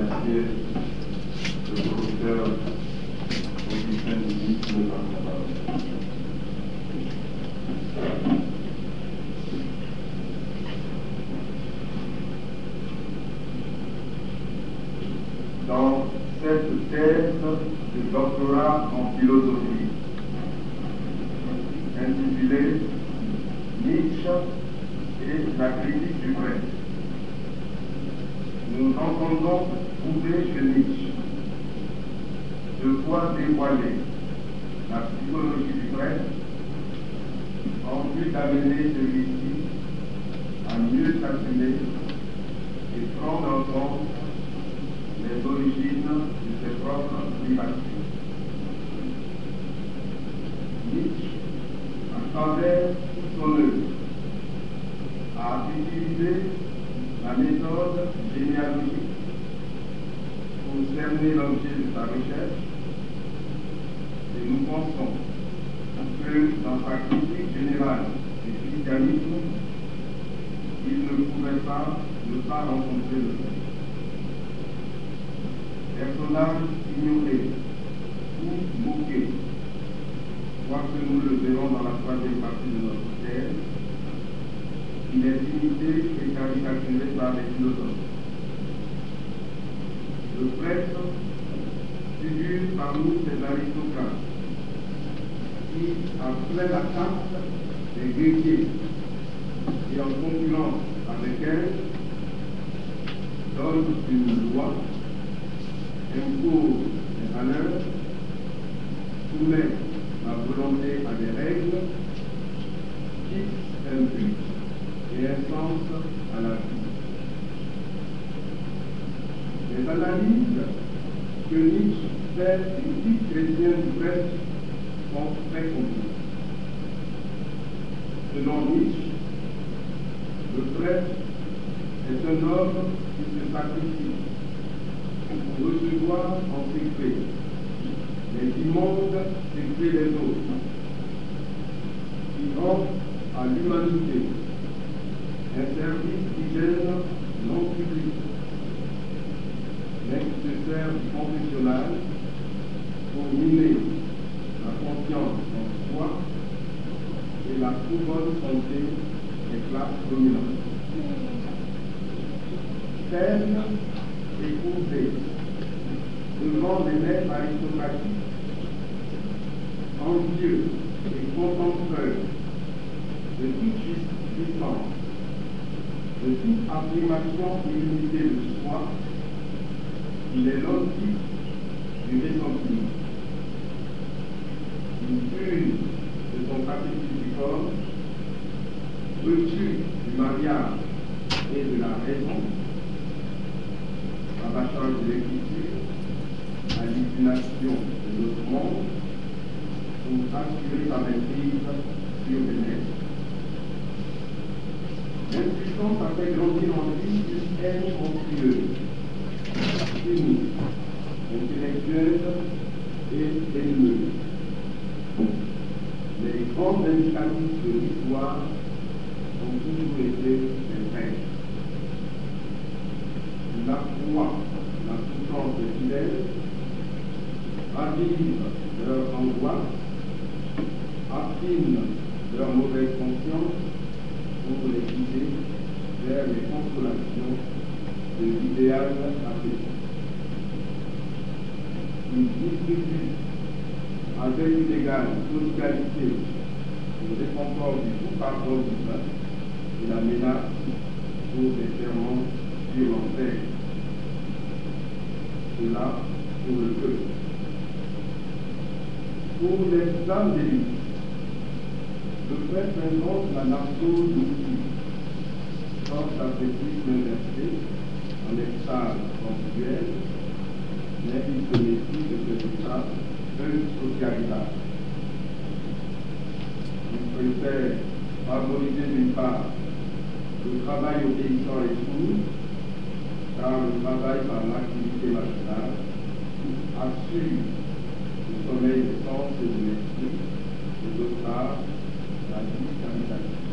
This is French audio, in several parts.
remercier le professeur Augustin Dini qui nous a parlé. Dans cette thèse de doctorat en philosophie, intitulée Nietzsche et la critique du prêtre, nous entendons trouver chez Nietzsche de quoi dévoiler la psychologie du prêtre en vue d'amener celui-ci à mieux s'assumer et prendre en compte les origines de ses propres privations. Nietzsche, à travers toute son œuvre, a utilisé la méthode généalogique pour cerner l'objet de sa recherche, et nous pensons que dans sa critique générale du christianisme, il ne pouvait pas ne pas rencontrer le fait. Personnage ignoré ou moqué, quoique nous le verrons dans la troisième partie de notre thèse, il est imité et caricaturé par les philosophes. Le prêtre figure parmi ces aristocrates qui, après la caste des greciers et en concurrence avec elle, donnent une loi, impose des valeurs, soumet la volonté à des règles, fixe un but et un sens à la vie. Les analyses que Nietzsche fait du type chrétien du prêtre sont très complexes. Selon Nietzsche, le prêtre est un homme qui se sacrifie pour recevoir en secret les immondes secrets des autres, qui offre à l'humanité un service d'hygiène non public, mais qui se sert du confessionnal pour miner la confiance en soi et la trop bonne santé des classes dominantes. Saine et courbée devant les maîtres aristocratiques, envieux et contempleurs de toute puissance, de toute affirmation illimitée de soi, il est l'homme type du ressentiment. Il use de son sacrifice du corps, reçu du mariage et de la raison, rabâchage de l'écriture, à l'illumination de notre monde, pour assurer sa maîtrise sur les maîtres. L'insistance a fait grandir en lui une haine monstrueuse, cynique, intellectuelle et ennemeuse. Les grands indicatifs de l'histoire ont toujours été les règles. La foi, la souffrance des fidèles, ravive leur angoisse, affine leur mauvaise conscience pour les guider vers les consolations de l'idéal apaisant. Il distribue avec une égale socialité le réconfort du tout pardon divin et la menace pour des serments sur l'enfer. Cela pour le peuple. Pour les âmes d'élite, le prêtre invente la nation d'outils, sans ascétisme inversé, en extase sensuelle, mais il se méfie de cet état socialisable. Il préfère favoriser d'une part le travail obéissant et sourd, car le travail par l'activité matinale assure le sommeil des sens et de l'esprit, et d'autre part la vie caritative.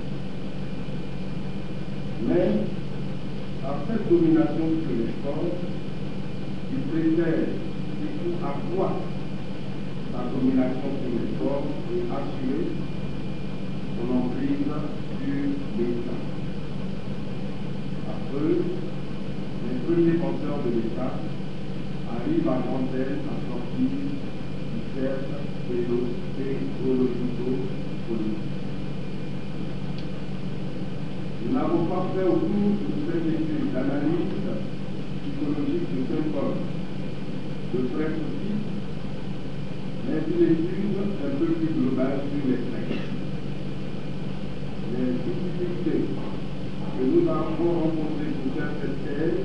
Mais à cette domination sur les corps, qui préfère surtout accroître sa domination sur les formes et assurer son emprise sur l'État. Après, les premiers penseurs de l'État arrivent à grande peine à sortir du cercle théologico-politique. Nous n'avons pas fait au cours de cette étude d'analyse psychologique de Saint Paul, de prêtre aussi, mais une étude un peu plus globale sur les textes. Les difficultés que nous avons rencontrées pour faire cette thèse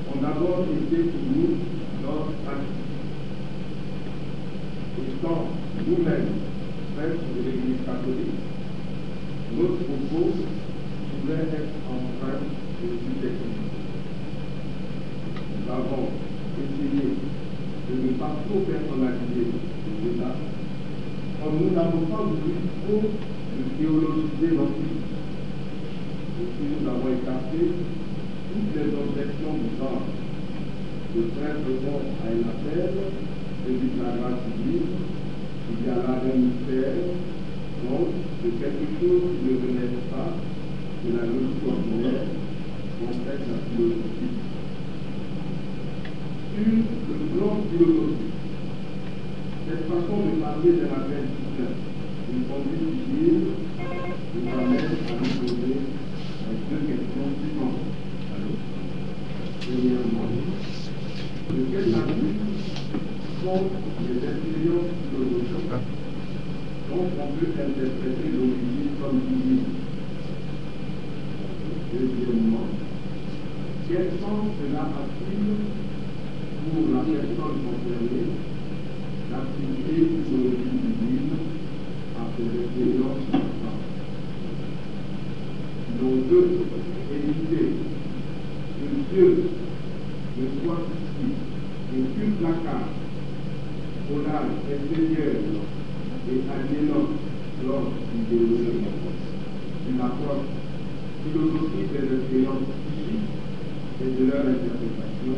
ont d'abord été pour nous d'ordre pratique. Étant nous-mêmes prêtres de l'Église catholique, notre propos pouvait être empreint de subjectivité. Nous avons essayé de ne pas trop personnaliser le débat, comme nous n'avons pas voulu trop de théologiser notre vie. Aussi, nous avons écarté toutes les objections du genre. Le prêtre répond à un appel, celui de la grâce divine, il y a là un mystère, donc de quelque chose qui ne relève pas de la logique ordinaire, complète la philosophie. Sur le plan philosophique, cette façon de parler d'un appel divin, une conduite divine, nous amène à nous poser deux questions suivantes. Premièrement, de quelle nature sont les expériences philosophiques dont on peut interpréter l'origine comme divine? Deuxièmement, quel sens cela a-t-il pour la personne concernée d'attribuer une origine divine à ces expériences importantes? Nos deux éviter que Dieu ne soit ici et plus placard, orage, extérieur et aliénant lors idéologique, une approche philosophique des expériences psychiques et de leur interprétation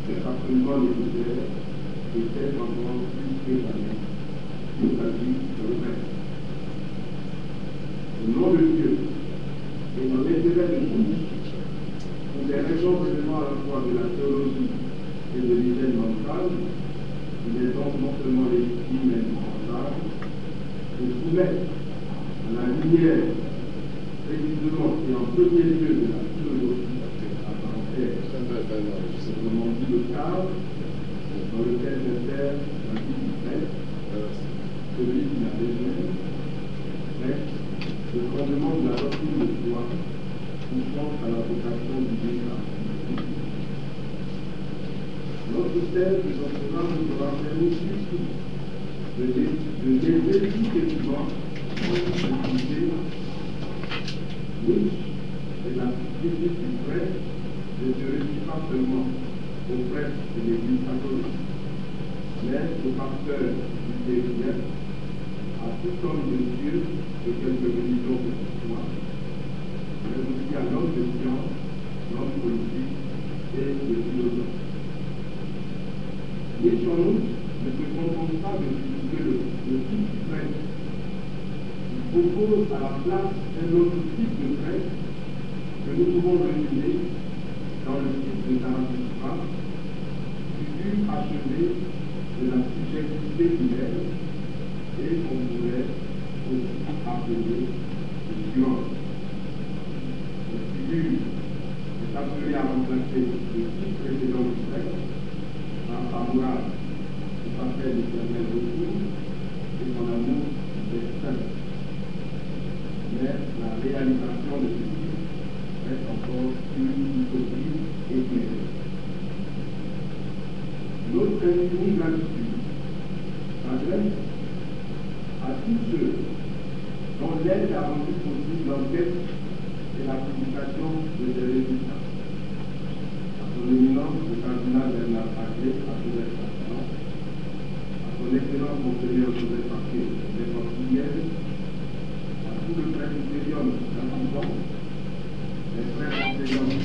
est absolument nécessaire et c'est encore plus que jamais il s'agit de l'être. Au nom de Dieu et dans l'intérêt de tous, pour des raisons venant à la fois de la théologie et de l'hygiène mentale, il est donc non seulement légitime mais indispensable de soumettre à la lumière précisément et en premier lieu de la philosophie à parenthèse, autrement dit le cadre dans lequel s'insère la vie du prêtre, celui qui n'a besoin, bref, le fondement de la doctrine de foi poussant à la vocation du Dieu. Notre thèse de doctorat nous aura permis surtout de lever tout équipement pour utiliser Nietzsche et la critique du prêtre ne se réduit pas seulement aux prêtres de l'Église catholique, mais aux pasteurs du territoire, à tout homme de Dieu de quelque religion que ce soit, mais aussi à l'homme de science, l'homme politique et de philosophe. Nietzsche en outre ne se contente pas de critiquer le type du prêtre. Il propose à la place un autre type de prêtre que nous pouvons résumer dans le type de Zarathustra, figure achevée de la subjectivité humaine et qu'on pourrait aussi appeler le science. Cette figure est appelée à remplacer le type précédent du prêtre par sa morale, qui s'appelle l'éternel retour et son amour des saints. Mais la réalisation de ce type reste encore une utopie éclairée. Notre infinie gratitude s'adresse à tous ceux dont l'aide a rendu possible l'enquête et la publication de ces résultats. À son éminence, le cardinal Bernard Paquet, à son exception, à son excellence Monseigneur Joseph Paquet, des Portugaises,